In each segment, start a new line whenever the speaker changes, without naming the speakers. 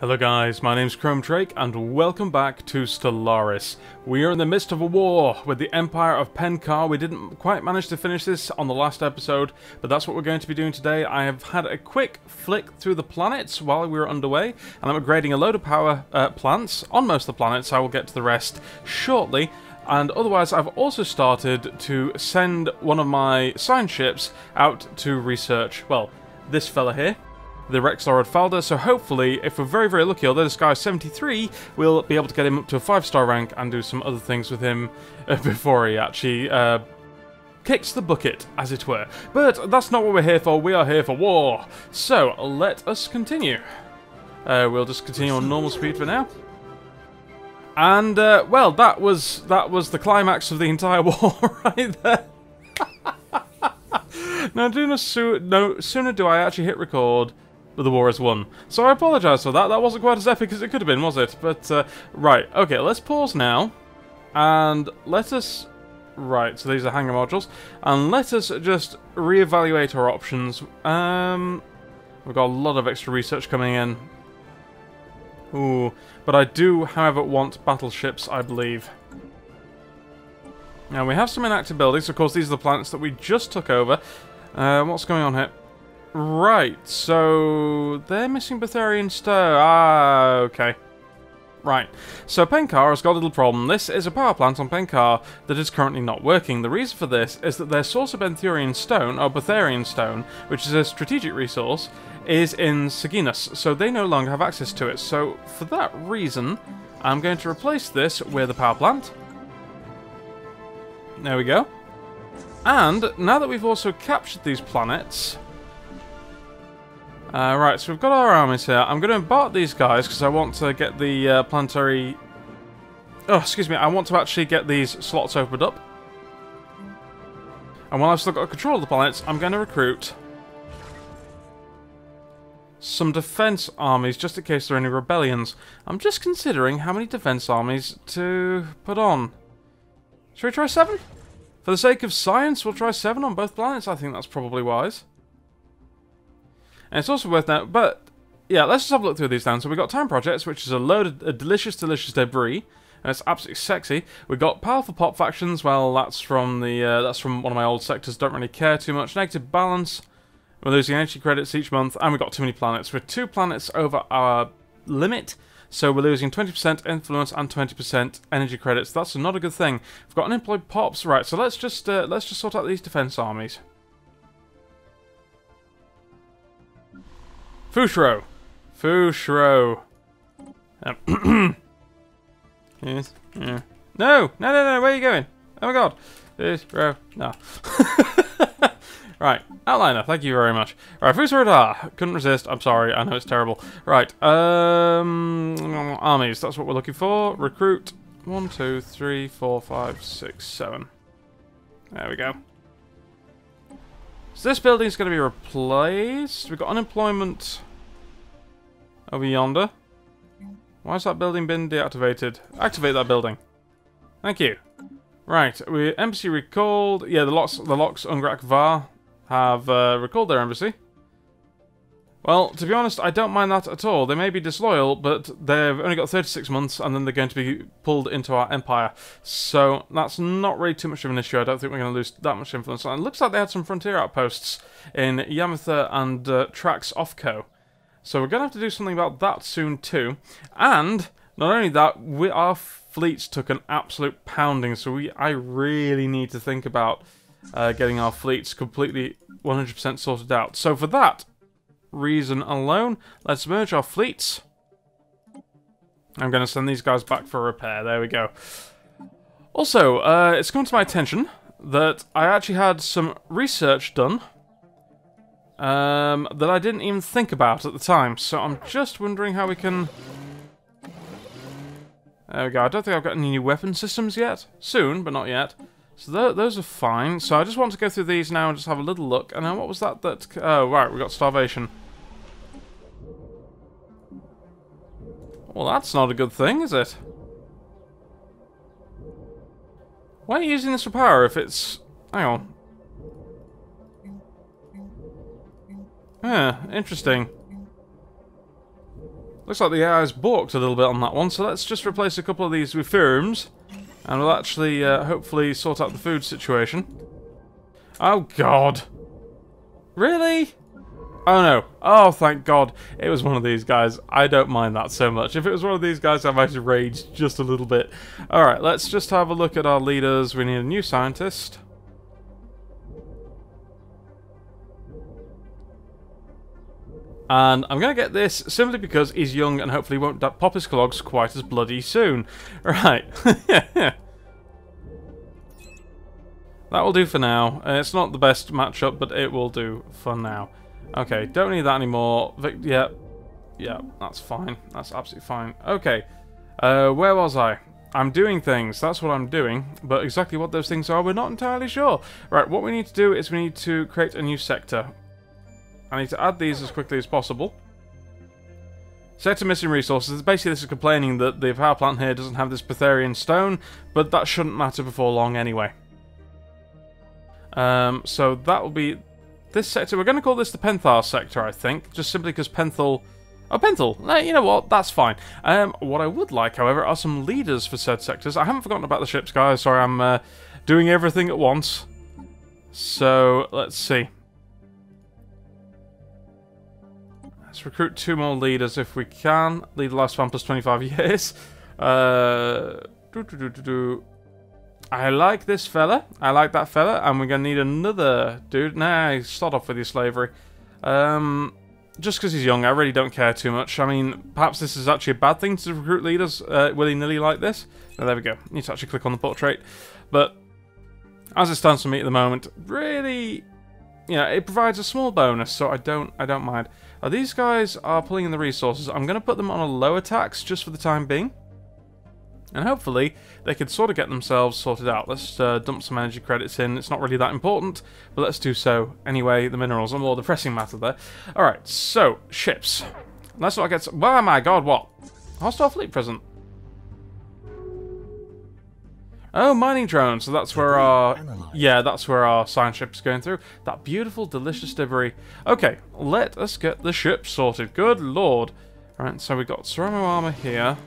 Hello guys, my name's Chrome Drake and welcome back to Stellaris. We are in the midst of a war with the Empire of Penkar. We didn't quite manage to finish this on the last episode, but that's what we're going to be doing today. I have had a quick flick through the planets while we were underway, and I'm upgrading a load of power plants on most of the planets. I will get to the rest shortly. And otherwise, I've also started to send one of my science ships out to research, well, this fella here, the Rexlord Falder, so hopefully, if we're very, very lucky, although this guy's 73, we'll be able to get him up to a 5-star rank and do some other things with him before he actually kicks the bucket, as it were. But that's not what we're here for. We are here for war. So, let us continue. We'll just continue on normal speed for now. And, well, that was the climax of the entire war right there. Now, no sooner do I actually hit record, but the war is won. So I apologise for that. That wasn't quite as epic as it could have been, was it? But, right. Okay, let's pause now. And let us... Right, so these are hangar modules. And let us just reevaluate our options. We've got a lot of extra research coming in. Ooh. But I do, however, want battleships, I believe. Now, we have some inactive buildings. Of course, these are the planets that we just took over. What's going on here? Right, so they're missing Betharian stone. Ah, okay. Right, so Penkar has got a little problem. This is a power plant on Penkar that is currently not working. The reason for this is that their source of Betharian stone, or Betharian stone, which is a strategic resource, is in Saginas, so they no longer have access to it. So, for that reason, I'm going to replace this with a power plant. There we go. And, now that we've also captured these planets... right, so we've got our armies here. I'm going to embark these guys because I want to get the planetary... Oh, excuse me, I want to actually get these slots opened up. And while I've still got control of the planets, I'm going to recruit some defense armies just in case there are any rebellions. I'm just considering how many defense armies to put on. Should we try 7? For the sake of science, we'll try 7 on both planets. I think that's probably wise. And it's also worth noting, but yeah, let's just have a look through these down. So we've got Time Projects, which is a load of delicious, delicious debris. And it's absolutely sexy. We've got Powerful Pop Factions. Well, that's from one of my old sectors. Don't really care too much. Negative Balance. We're losing energy credits each month, and we've got too many planets. We're 2 planets over our limit, so we're losing 20% influence and 20% energy credits. That's not a good thing. We've got unemployed pops, right? So let's just sort out these defense armies. Fushro. Yes. Yeah. No! Where are you going? Oh my god. Fushro. No. Right. Outliner, thank you very much. Right, Fushro Radar. Couldn't resist. I'm sorry. I know it's terrible. Right. Armies. That's what we're looking for. Recruit. 1, 2, 3, 4, 5, 6, 7. There we go. So this building is going to be replaced. We've got unemployment over yonder. Why has that building been deactivated? Activate that building. Thank you. Right, embassy recalled. Yeah, the Loks Ungrak Var have recalled their embassy. Well, to be honest, I don't mind that at all. They may be disloyal, but they've only got 36 months, and then they're going to be pulled into our empire. So that's not really too much of an issue. I don't think we're going to lose that much influence. And it looks like they had some frontier outposts in Yamatha and Trax Offco. So we're going to have to do something about that soon too. And not only that, our fleets took an absolute pounding. So I really need to think about getting our fleets completely 100% sorted out. So for that reason alone, let's merge our fleets. I'm going to send these guys back for repair. There we go. Also, it's come to my attention that I actually had some research done that I didn't even think about at the time. So I'm just wondering how we can... There we go. I don't think I've got any new weapon systems yet. Soon, but not yet. So those are fine. So I just want to go through these now and just have a little look. And then what was that? Oh, right, we got starvation. Well, that's not a good thing, is it? Why are you using this for power if it's... Hang on. Interesting. Looks like the AI's balked a little bit on that one, so let's just replace a couple of these with firms, and we'll actually, hopefully, sort out the food situation. Oh, God. Really? Oh, no. Oh, thank God. It was one of these guys. I don't mind that so much. If it was one of these guys, I might have raged just a little bit. Alright, let's just have a look at our leaders. We need a new scientist. And I'm going to get this simply because he's young and hopefully won't pop his clogs quite as bloody soon. Right. That will do for now. It's not the best matchup, but it will do for now. Okay, don't need that anymore. Yeah, that's fine. That's absolutely fine. Okay, where was I? I'm doing things. That's what I'm doing. But exactly what those things are, we're not entirely sure. Right, what we need to do is we need to create a new sector. I need to add these as quickly as possible. Sector missing resources. Basically, this is complaining that the power plant here doesn't have this Pytharian stone, but that shouldn't matter before long anyway. So that will be this sector. We're going to call this the Penthar sector, I think, just simply because Penthal... Oh, Penthal! You know what? That's fine. What I would like, however, are some leaders for said sectors. I haven't forgotten about the ships, guys. Sorry, I'm doing everything at once. So, let's see. Let's recruit 2 more leaders if we can. Leader lifespan plus 25 years. I like this fella. I like that fella. And we're going to need another dude. Nah, start off with your slavery. Just because he's young, I really don't care too much. I mean, perhaps this is actually a bad thing to recruit leaders willy-nilly like this. Oh, there we go. Need to actually click on the portrait. But as it stands for me at the moment, really, yeah, it provides a small bonus, so I don't mind. These guys are pulling in the resources. I'm going to put them on a lower tax just for the time being. And hopefully, they could sort of get themselves sorted out. Let's dump some energy credits in. It's not really that important, but let's do so. Anyway, the minerals are more the pressing matter there. Alright, so, ships. That's what I get... Oh my god, what? Hostile fleet present. Oh, mining drones. So that's where our... Yeah, that's where our science ship is going through. That beautiful, delicious debris. Okay, let us get the ship sorted. Good lord. Alright, so we've got Cerammo armor here.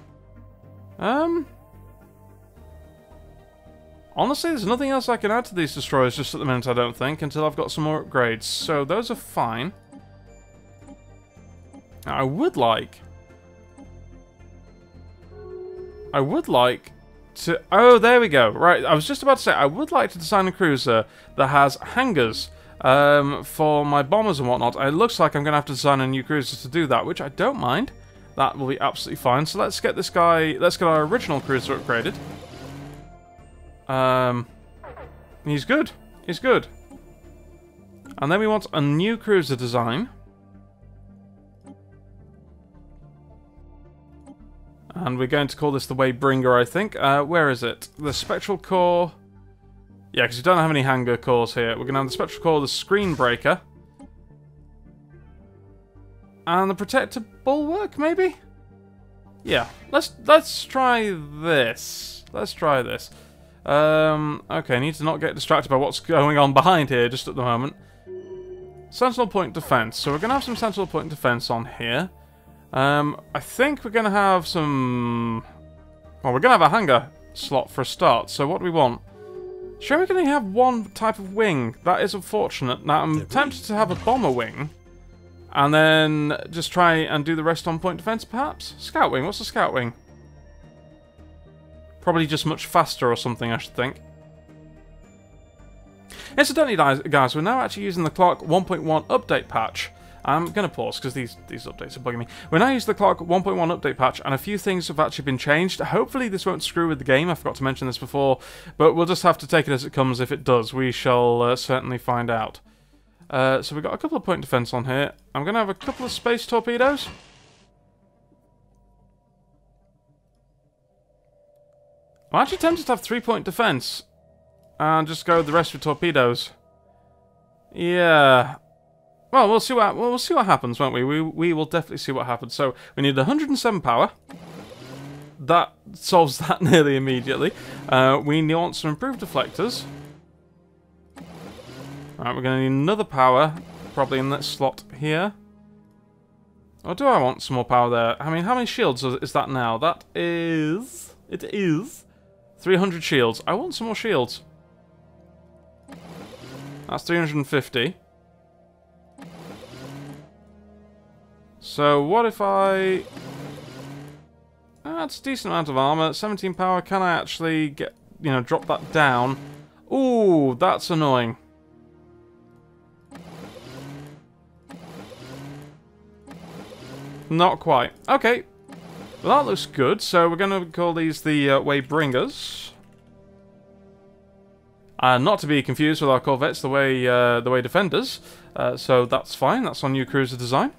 Honestly, there's nothing else I can add to these destroyers just at the minute, I don't think, until I've got some more upgrades. So those are fine. Now, I would like to... Oh, there we go. Right, I was just about to say, I would like to design a cruiser that has hangars for my bombers and whatnot. It looks like I'm going to have to design a new cruiser to do that, which I don't mind. That will be absolutely fine. So let's get this guy... Let's get our original cruiser upgraded. He's good. He's good. And then we want a new cruiser design. And we're going to call this the Waybringer, I think. Where is it? The Spectral Core. Yeah, because we don't have any hangar cores here. We're going to have the Spectral Core, the Screen Breaker. And the Protector Bulwark, maybe? Yeah, let's try this. Let's try this. Okay, I need to not get distracted by what's going on behind here just at the moment. Sentinel Point Defense. So we're going to have some Sentinel Point Defense on here. I think we're going to have some... Well, we're going to have a hangar slot for a start. So what do we want? Sure, we're going to have one type of wing. That is unfortunate. Now, I'm tempted to have a bomber wing. And then just try and do the rest on point defense, perhaps? Scout wing. What's a scout wing? Probably just much faster or something, I should think. Incidentally, guys, we're now actually using the Clark 1.1 update patch. I'm going to pause because these updates are bugging me. We're now using the Clark 1.1 update patch, and a few things have actually been changed. Hopefully this won't screw with the game. I forgot to mention this before, but we'll just have to take it as it comes. If it does, we shall certainly find out. So we've got a couple of point defense on here. I'm going to have a couple of space torpedoes. I'm actually tempted to have 3-point defense and just go with the rest with torpedoes. Yeah. Well, we'll see what happens, won't we? We will definitely see what happens. So we need 107 power. That solves that nearly immediately. We want some improved deflectors. Alright, we're going to need another power, probably in that slot here. Or do I want some more power there? I mean, how many shields is that now? That is... It is 300 shields. I want some more shields. That's 350. So what if I... That's a decent amount of armor. 17 power. Can I actually get, you know, drop that down? Ooh, that's annoying. Not quite. Okay. Well, that looks good. So we're going to call these the Waybringers. Not to be confused with our corvettes, the Way Defenders. So that's fine. That's our new cruiser design.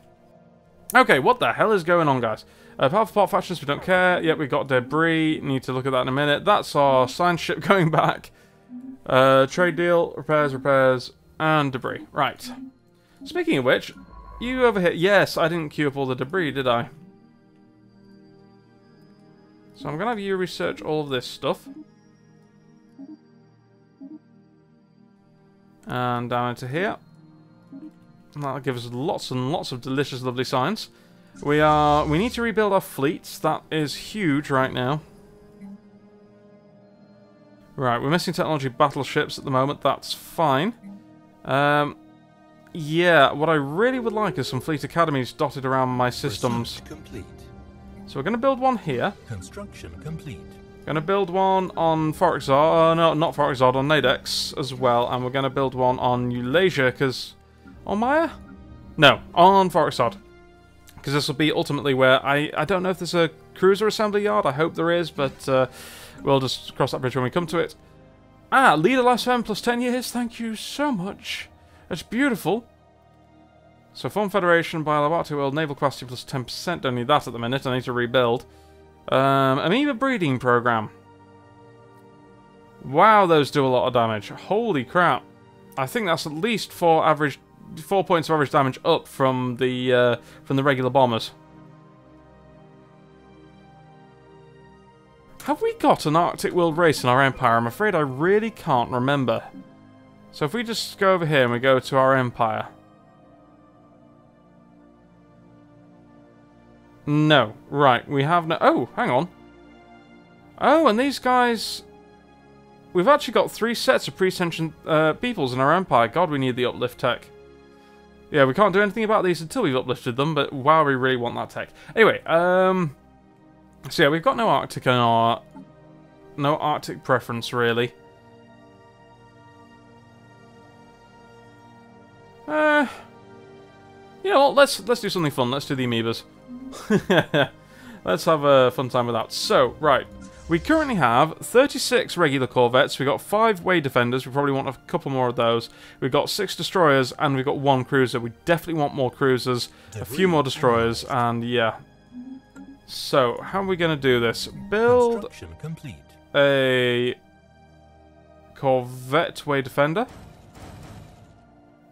Okay, what the hell is going on, guys? Powerful port factions, we don't care. Yep, we got debris. Need to look at that in a minute. That's our science ship going back. Trade deal, repairs, and debris. Right. Speaking of which, you over here. Yes, I didn't queue up all the debris, did I? So I'm going to have you research all of this stuff. And down into here. And that'll give us lots and lots of delicious, lovely science. We need to rebuild our fleets. That is huge right now. Right, we're missing technology battleships at the moment. That's fine. Yeah, what I really would like is some fleet academies dotted around my systems.
Complete.
So we're going to build one here.
Construction complete.
Going to build one on Forexod. No, not Forexod, on Nadex as well. And we're going to build one on Eulalia, because... On Maya? No, on Forexod. Because this will be ultimately where I don't know if there's a cruiser assembly yard. I hope there is, but we'll just cross that bridge when we come to it. Ah, leader lifespan plus 10 years. Thank you so much. That's beautiful. So, Form Federation by Labate World, naval capacity plus 10%. Don't need that at the minute. I need to rebuild. Amoeba breeding program. Wow, those do a lot of damage. Holy crap. I think that's at least 4 points of average damage up from the regular bombers. Have we got an Arctic World race in our empire? I'm afraid I really can't remember. So if we just go over here and we go to our empire. No. Right, we have no... Oh, hang on. Oh, and these guys... We've actually got 3 sets of pre-ascension peoples in our empire. God, we need the uplift tech. Yeah, we can't do anything about these until we've uplifted them, but wow, we really want that tech. Anyway, so yeah, we've got no Arctic in our... No Arctic preference, really. You know what, let's do something fun. Let's do the amoebas. Let's have a fun time with that. So, right. We currently have 36 regular corvettes, we've got 5 Way Defenders, we probably want a couple more of those, we've got 6 destroyers, and we've got 1 cruiser. We definitely want more cruisers, a few more destroyers, and yeah. So, how are we going to do this? Build a Corvette Way Defender.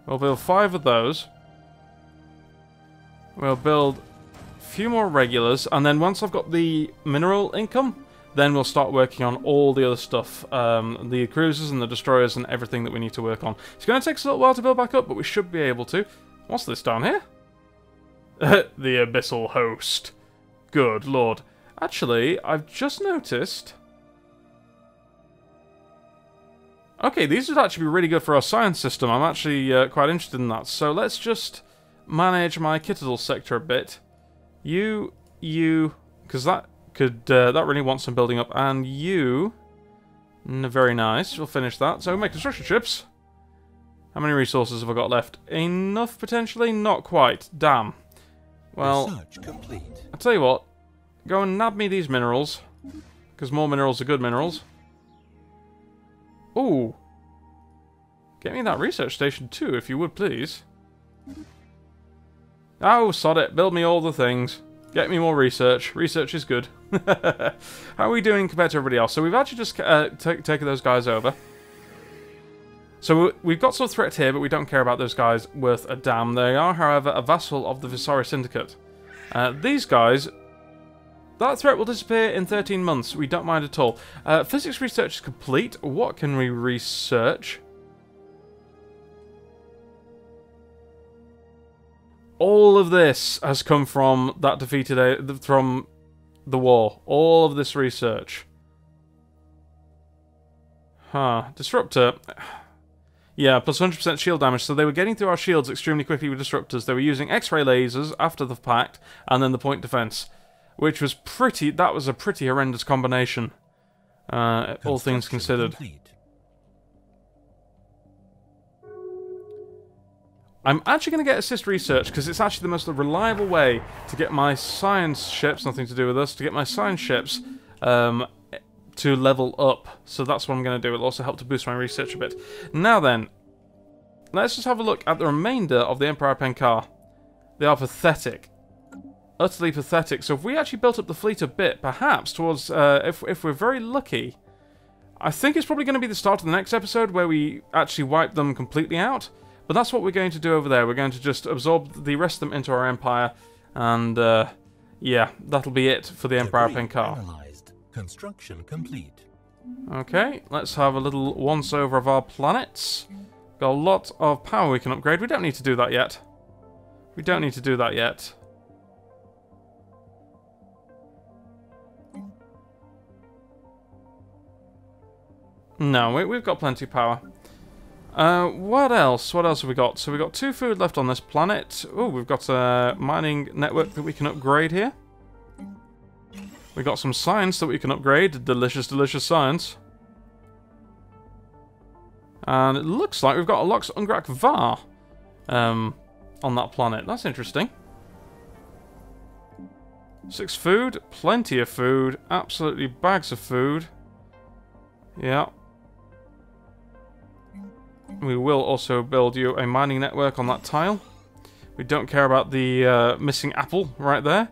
We'll build 5 of those. We'll build a few more regulars, and then once I've got the mineral income, then we'll start working on all the other stuff. The cruisers and the destroyers and everything that we need to work on. It's going to take us a little while to build back up, but we should be able to. What's this down here? The Abyssal Host. Good lord. Actually, I've just noticed... Okay, these would actually be really good for our science system. I'm actually quite interested in that. So let's just manage my Citadel sector a bit. You, because that really wants some building up, and you, very nice. We'll finish that. So make construction ships. How many resources have I got left? Enough potentially? Not quite. Damn. Well, I'll tell you what. Go and nab me these minerals, because more minerals are good minerals. Ooh. Get me that research station too, if you would, please. Oh, sod it. Build me all the things. Get me more research. Research is good. How are we doing compared to everybody else? So we've actually just taken those guys over. So we've got some threat here, but we don't care about those guys worth a damn. They are, however, a vassal of the Visari Syndicate. These guys... That threat will disappear in 13 months. We don't mind at all. Physics research is complete. What can we research? all of this has come from that defeated... from the war. All of this research. Huh. Disruptor. Yeah, plus 100% shield damage. So they were getting through our shields extremely quickly with disruptors. They were using X-ray lasers after the fact, and then the point defense, which was pretty... that was a pretty horrendous combination, all things considered.
Complete.
I'm actually going to get assist research, because it's actually the most reliable way to get my science ships, nothing to do with us, to get my science ships to level up. So that's what I'm going to do. It'll also help to boost my research a bit. Now then, let's just have a look at the remainder of the Empire Penkar. They are pathetic. Utterly pathetic. So if we actually built up the fleet a bit, perhaps towards, if we're very lucky, I think it's probably going to be the start of the next episode where we actually wipe them completely out. But that's what we're going to do over there. We're going to just absorb the rest of them into our empire, and yeah, that'll be it for the Empire Penkar.
Analyzed. Construction complete.
Okay, let's have a little once-over of our planets. Got a lot of power we can upgrade. We don't need to do that yet. We don't need to do that yet. No, we've got plenty of power. What else? What else have we got? So we've got 2 food left on this planet. Oh, we've got a mining network that we can upgrade here. We've got some science that we can upgrade. Delicious, delicious science. And it looks like we've got a Lox Ungrak Var on that planet. That's interesting. 6 food. Plenty of food. Absolutely bags of food. Yeah. We will also build you a mining network on that tile. We don't care about the missing apple right there.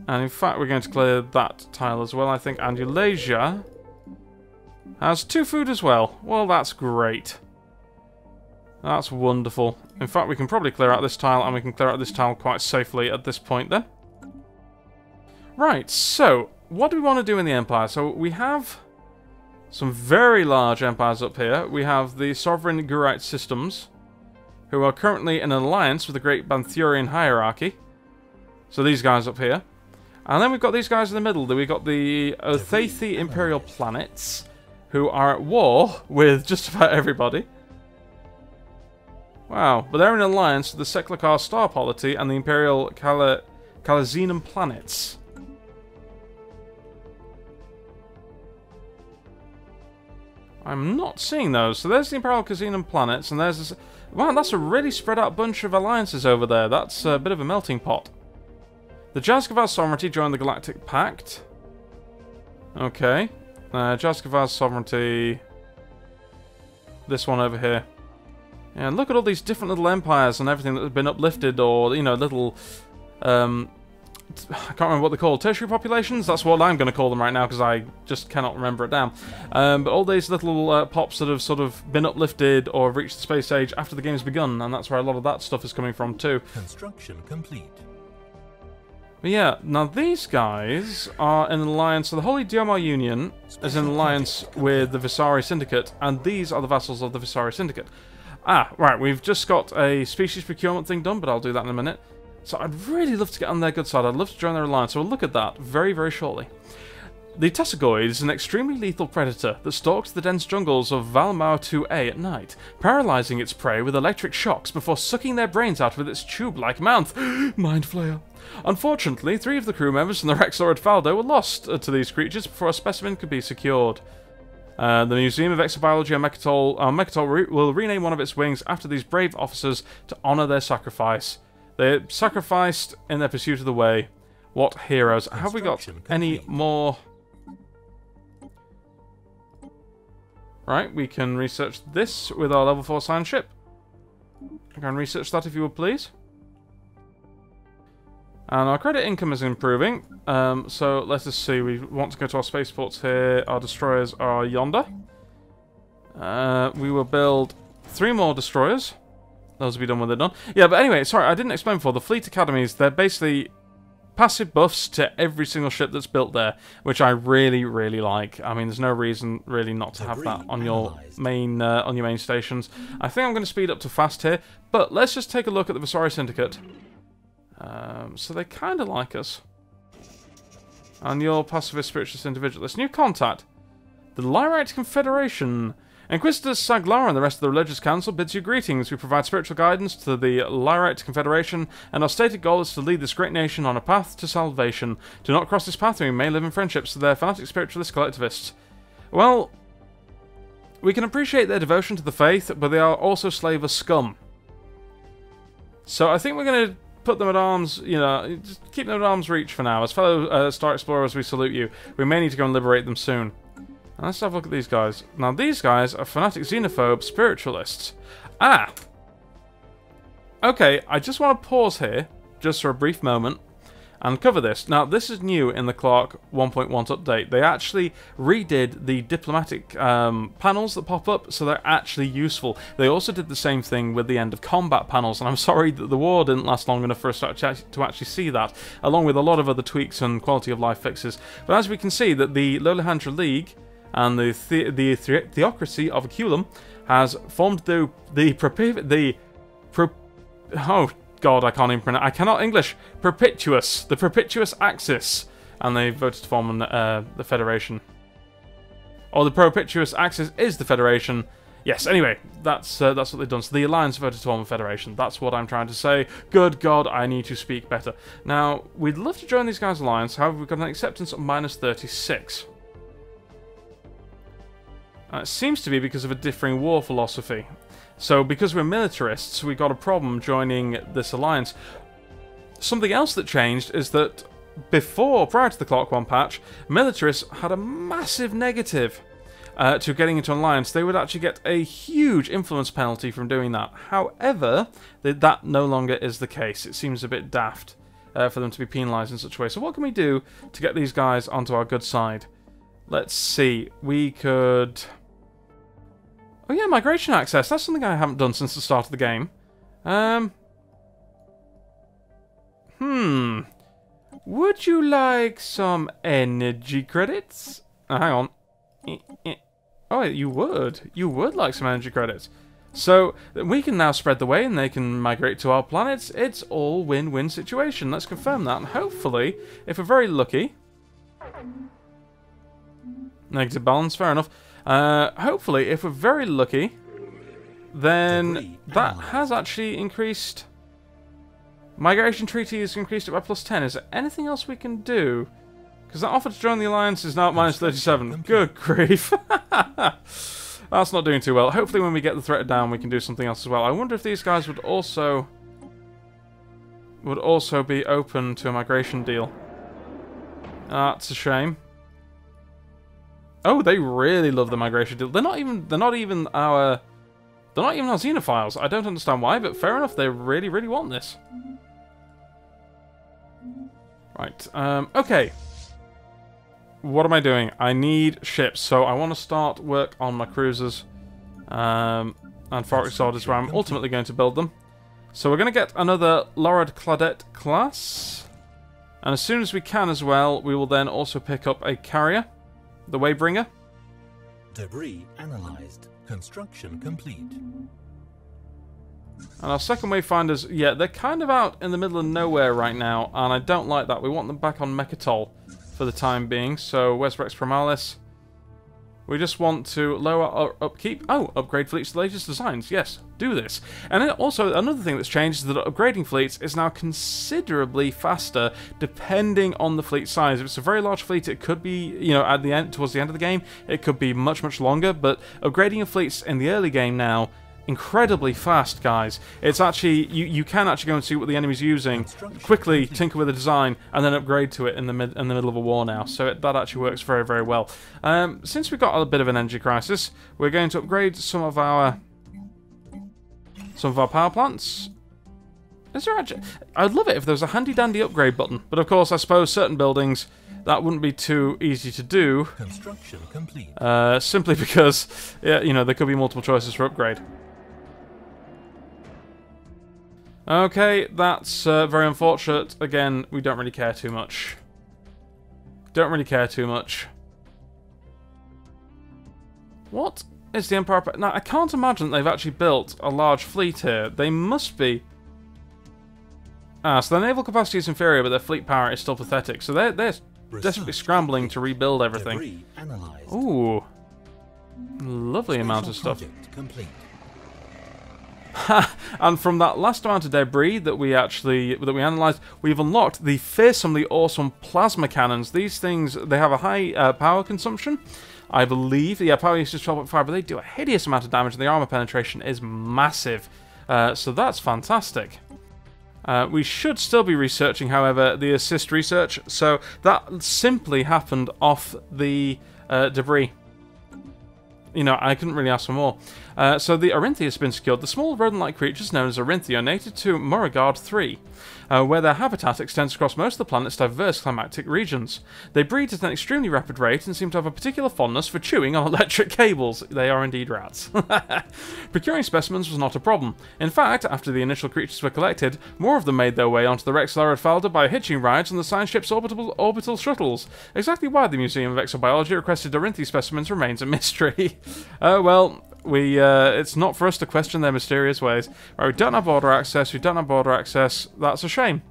And in fact, we're going to clear that tile as well, I think. And Eulasia has 2 food as well. Well, that's great. That's wonderful. In fact, we can probably clear out this tile, and we can clear out this tile quite safely at this point then. Right, so, what do we want to do in the Empire? So, we have some very large empires up here. We have the Sovereign Gurite Systems, who are currently in an alliance with the Great Banthurian Hierarchy. So these guys up here. And then we've got these guys in the middle. We've got the Othathi Imperial Planets, who are at war with just about everybody. Wow, but they're in an alliance with the Seklakar Star Polity and the Imperial Kalazinum Planets. I'm not seeing those. So there's the Imperial Kalazinum Planets, and there's this... Wow, that's a really spread out bunch of alliances over there. That's a bit of a melting pot. The Jazgavaz Sovereignty joined the Galactic Pact. Okay. Jazgavaz Sovereignty... This one over here. Yeah, look at all these different little empires and everything that have been uplifted, or, you know, little... I can't remember what they're called. Tertiary populations? That's what I'm going to call them right now, because I just cannot remember it down. But all these little pops that have sort of been uplifted or reached the space age after the game's begun, and that's where a lot of that stuff is coming from too.
Construction complete.
But yeah, now these guys are in an alliance, so the Holy Diomar Union is in an alliance with the Visari Syndicate, and these are the vassals of the Visari Syndicate. Ah, right, we've just got a species procurement thing done, but I'll do that in a minute. So I'd really love to get on their good side. I'd love to join their alliance, so we'll look at that very, very shortly. The Tessagoid is an extremely lethal predator that stalks the dense jungles of Valmau 2A at night, paralyzing its prey with electric shocks before sucking their brains out with its tube-like mouth. Mind flayer. Unfortunately, 3 of the crew members from the Rexaurid Faldo were lost to these creatures before a specimen could be secured. The Museum of Exobiology on Mechatol will rename one of its wings after these brave officers to honour their sacrifice. They sacrificed in their pursuit of the way. What heroes. Have we got any more? Right, we can research this with our level 4 science ship. I can research that if you would please. And our credit income is improving. So let's just see. We want to go to our spaceports here. Our destroyers are yonder. We will build 3 more destroyers. Those will be done when they're done. Yeah, but anyway, sorry, I didn't explain before. The Fleet Academies, they're basically passive buffs to every single ship that's built there, which I really, really like. I mean, there's no reason really not to have that on your main stations. I think I'm going to speed up to fast here, but let's just take a look at the Visari Syndicate. So they kind of like us. And you're pacifist, spiritualist, individualist. New contact. The Lyrite Confederation. Inquisitor Saglara and the rest of the Religious Council bids you greetings. We provide spiritual guidance to the Lyrite Confederation, and our stated goal is to lead this great nation on a path to salvation. Do not cross this path, and we may live in friendships. So they're fanatic spiritualist collectivists. Well, we can appreciate their devotion to the faith, but they are also slaver scum. So I think we're going to put them at arms, you know, just keep them at arm's reach for now. As fellow Star Explorers, we salute you. We may need to go and liberate them soon. Now let's have a look at these guys. Now these guys are fanatic xenophobe spiritualists. Ah! Okay, I just want to pause here, just for a brief moment, and cover this. Now this is new in the Clark 1.1 update. They actually redid the diplomatic panels that pop up, so they're actually useful. They also did the same thing with the end of combat panels, and I'm sorry that the war didn't last long enough for us to actually see that, along with a lot of other tweaks and quality of life fixes. But as we can see, that the Lolihandra League and the Theocracy of Aculum has formed oh God, I can't even pronounce. I cannot English. The Propitious Axis, and they voted to form the Federation. Or the Propitious Axis is the Federation. Yes. Anyway, that's what they've done. So the Alliance voted to form a Federation. That's what I'm trying to say. Good God, I need to speak better. Now, we'd love to join these guys' alliance. However, we've got an acceptance of -36. It seems to be because of a differing war philosophy. So, because we're militarists, we got a problem joining this alliance. Something else that changed is that prior to the Clark 1 patch, militarists had a massive negative to getting into an alliance. They would actually get a huge influence penalty from doing that. However, that no longer is the case. It seems a bit daft for them to be penalised in such a way. So what can we do to get these guys onto our good side? Let's see. We could... Oh yeah, migration access. That's something I haven't done since the start of the game. Would you like some energy credits? Hang on. Oh, you would. You would like some energy credits. So, we can now spread the way and they can migrate to our planets. It's all win-win situation. Let's confirm that. And hopefully, if we're very lucky... Negative balance, fair enough. Hopefully, if we're very lucky, then that has actually increased. Migration treaty has increased it by +10. Is there anything else we can do? Because that offer to join the alliance is now at -37. Good grief. That's not doing too well. Hopefully when we get the threat down, we can do something else as well. I wonder if these guys would also be open to a migration deal. That's a shame. Oh, they really love the migration deal. They're not even our xenophiles. I don't understand why, but fair enough. They really, really want this. Right. Okay. What am I doing? I need ships, so I want to start work on my cruisers. And Forest Sword is where I'm ultimately going to build them. So we're going to get another Lorad Claudette class. And as soon as we can as well, we will then also pick up a carrier. The Waybringer.
Debris analyzed. Construction complete.
And our second Wayfinders, yeah, they're kind of out in the middle of nowhere right now, and I don't like that. We want them back on Mechatol for the time being. So, where's Rex Primalis? We just want to lower our upkeep. Oh, upgrade fleets to the latest designs. Yes, do this. And then also, another thing that's changed is that upgrading fleets is now considerably faster depending on the fleet size. If it's a very large fleet, it could be, you know, at the end, towards the end of the game, it could be much, much longer. But upgrading your fleets in the early game now, incredibly fast, guys. It's actually, you can actually go and see what the enemy's using, quickly tinker with the design, and then upgrade to it in the middle of a war now. So that actually works very, very well. Since we've got a bit of an energy crisis, we're going to upgrade some of our power plants. Is there actually... I'd love it if there was a handy-dandy upgrade button, but of course, I suppose certain buildings that wouldn't be too easy to do.
Construction complete.
Simply because, yeah, you know, there could be multiple choices for upgrade. Okay, that's very unfortunate. Again, we don't really care too much. Don't really care too much. What is the Empire... Now, I can't imagine they've actually built a large fleet here. They must be... So their naval capacity is inferior, but their fleet power is still pathetic. So they're desperately scrambling to rebuild everything.
Debris analyzed.
Ooh. Lovely amount of stuff.
Project complete.
And from that last amount of debris that we analysed, we've unlocked the fearsomely awesome plasma cannons. These things, they have a high power consumption, I believe. Yeah, power usage is 12.5, but they do a hideous amount of damage, and the armor penetration is massive. So that's fantastic. We should still be researching, however, the assist research. So that simply happened off the debris. You know, I couldn't really ask for more. So the Orinthia has been secured. The small rodent-like creatures known as Orinthia are native to Moragard 3, where their habitat extends across most of the planet's diverse climatic regions. They breed at an extremely rapid rate and seem to have a particular fondness for chewing on electric cables. They are indeed rats. Procuring specimens was not a problem. In fact, after the initial creatures were collected, more of them made their way onto the Rex Laredfalda by hitching rides on the science ship's orbital shuttles. Exactly why the Museum of Exobiology requested Orinthia specimens remains a mystery. Well, it's not for us to question their mysterious ways. Right, we don't have border access, that's a shame.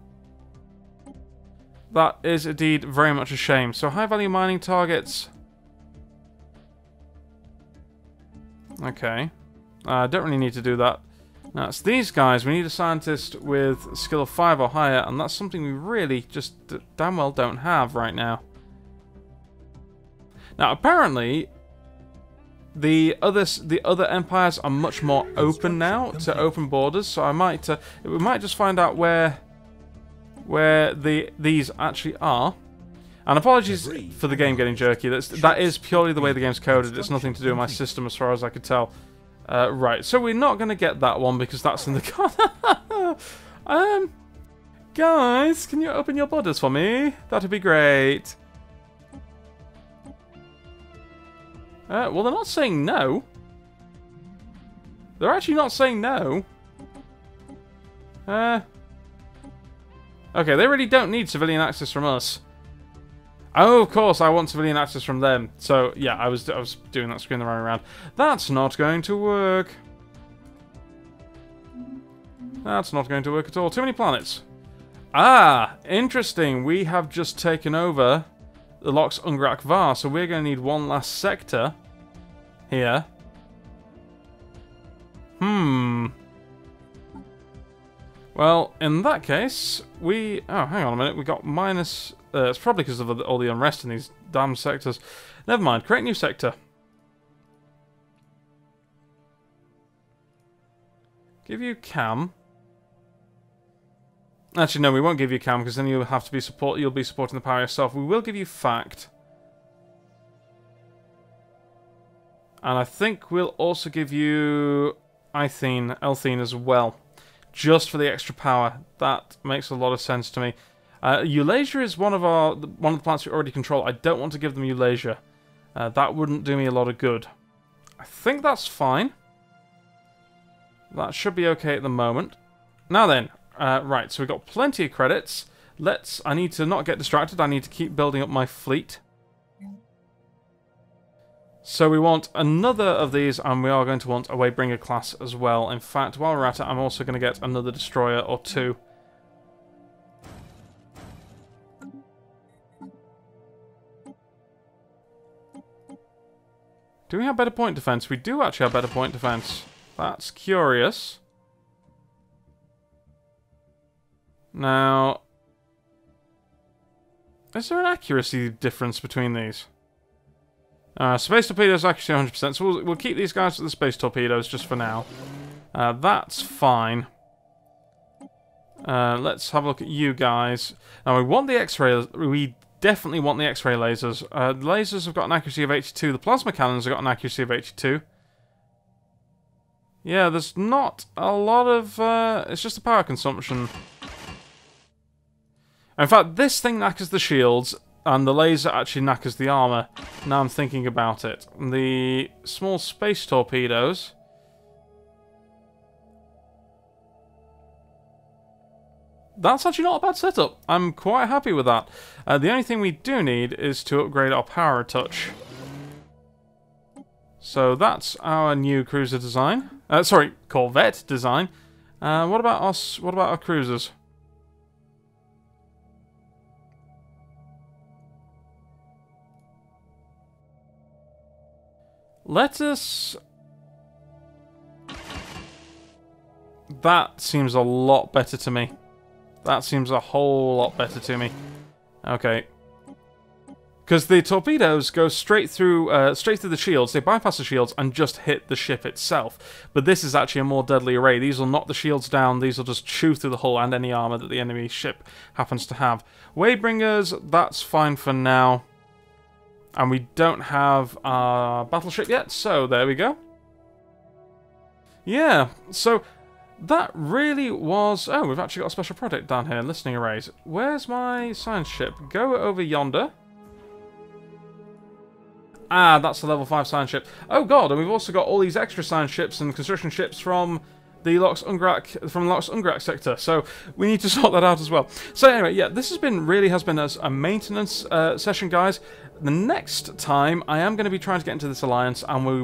That is indeed very much a shame. So high-value mining targets. Okay. Don't really need to do that. Now, it's these guys. We need a scientist with skill of 5 or higher, and that's something we really just damn well don't have right now. Now, apparently, the other empires are much more open now to open borders, so we might just find out where these actually are. And apologies for the game getting jerky. That is purely the way the game's coded. It's nothing to do with my system, as far as I could tell. Right, so we're not going to get that one because that's in the guys, can you open your borders for me? That'd be great. Well, they're not saying no. They're actually not saying no. Okay, they really don't need civilian access from us. Oh, of course, I want civilian access from them. So, yeah, I was doing that screen the right around. That's not going to work. That's not going to work at all. Too many planets. Ah, interesting. We have just taken over the Lox Ungrak Var, so we're going to need one last sector here. Well, in that case, oh, hang on a minute. We got minus. It's probably because of all the unrest in these damn sectors. Never mind. Create new sector. Give you cam. Actually, no, we won't give you cam because then you'll have to be you'll be supporting the power yourself. We will give you fact. And I think we'll also give you Elthene as well. Just for the extra power. That makes a lot of sense to me. Eulasia is one of the planets we already control. I don't want to give them Eulasia. That wouldn't do me a lot of good. I think that's fine. That should be okay at the moment. Now then, right, so we've got plenty of credits. I need to not get distracted. I need to keep building up my fleet. So we want another of these, and we are going to want a Waybringer class as well. In fact, while we're at it, I'm also going to get another destroyer or two. Do we have better point defense? We do actually have better point defense. That's curious. Now, is there an accuracy difference between these? Space torpedoes accuracy 100%, so we'll keep these guys with the space torpedoes just for now. That's fine. Let's have a look at you guys. Now we want the X-ray. We definitely want the X-ray lasers. The lasers have got an accuracy of 82. The plasma cannons have got an accuracy of 82. Yeah, there's not a lot of. It's just the power consumption. In fact, this thing knackers the shields. And the laser actually knackers the armor. Now I'm thinking about it. The small space torpedoes. That's actually not a bad setup. I'm quite happy with that. The only thing we do need is to upgrade our power a touch. So that's our new cruiser design. Sorry, Corvette design. What about our cruisers? Let us... That seems a lot better to me. That seems a whole lot better to me. Okay. Because the torpedoes go straight through the shields, they bypass the shields and just hit the ship itself. But this is actually a more deadly array. These will knock the shields down, these will just chew through the hull and any armor that the enemy ship happens to have. Waybringers, that's fine for now. And we don't have our battleship yet, so there we go. Yeah, so that really was... Oh, we've actually got a special product down here, listening arrays. Where's my science ship? Go over yonder. Ah, that's the level 5 science ship. Oh god, and we've also got all these extra science ships and construction ships from the Lox Ungrak sector, so we need to sort that out as well. So anyway, yeah, this has been a maintenance session, guys. The next time, I am going to be trying to get into this alliance, and we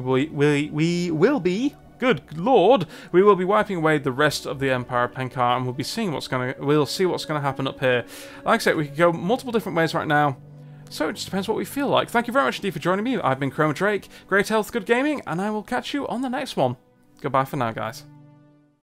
will be, good lord, we will be wiping away the rest of the Empire of Penkar, and we'll see what's gonna happen up here. Like I said, we could go multiple different ways right now. So it just depends what we feel like. Thank you very much indeed for joining me. I've been Chroma Drake. Great health, good gaming, and I will catch you on the next one. Goodbye for now, guys.